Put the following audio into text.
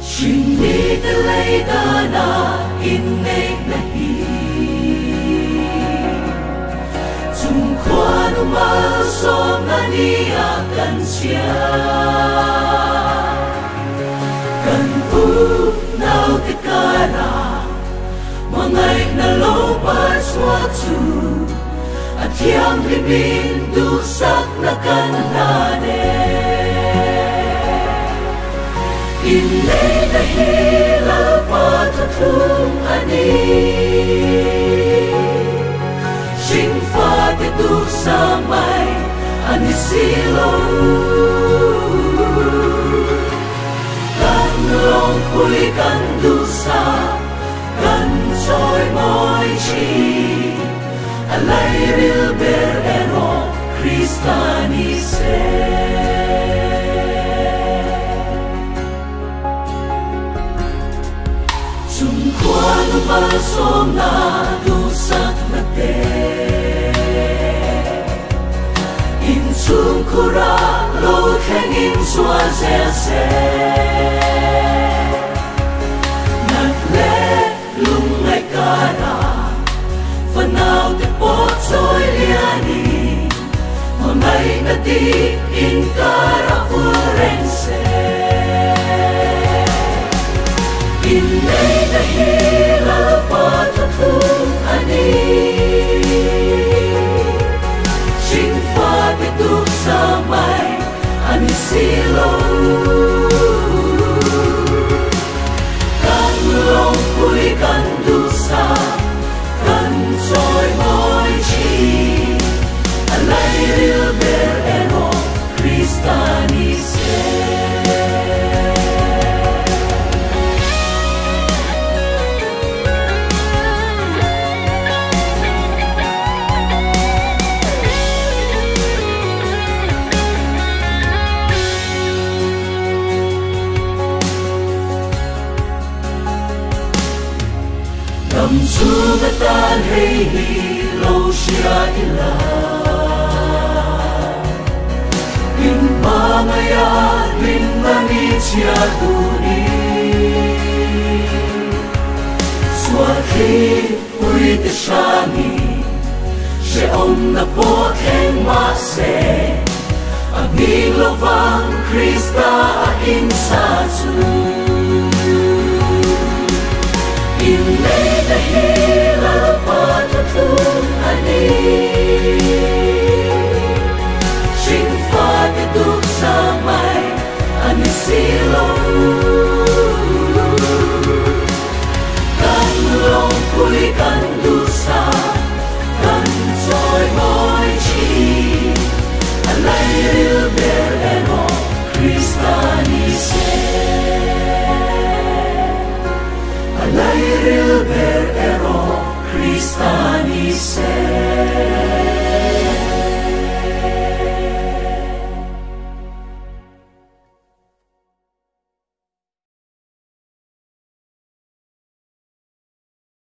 Shinni dalaydana inay nahi Tungkwan umalsom na niyakan siya Kan punaw tikara Mangay na lopas waktu At yang libin dusak na kanlane Inay dahil patatung ani Singfa tidur samay ani silo Kan longpui kan dusa Kan soy moy chi Alay rilber ero Kristani se Tungkwan umalsom na dusak na te Insung kura lo kengin suazese Nagle lungay kara Fanaw te potsoy liani Mamay na di inkara urense Inay dahil patatung ani Singfa tidur samay ani silo Kan longpui kan dusa Kan soy moy chi Alay rilber eno Kristani se Sugatan hey hilo siya ila Pinpamaya linangit siya duni Swaki uite siyani Siya na po keng mase Aging lovang Krista insatsu Inay dahil patatung ani Singfa tidur samay ani silo Kan longpui kan dusa Kan soy moy chi Alay rilber eno Kristani se Alay rilber ero Kristani se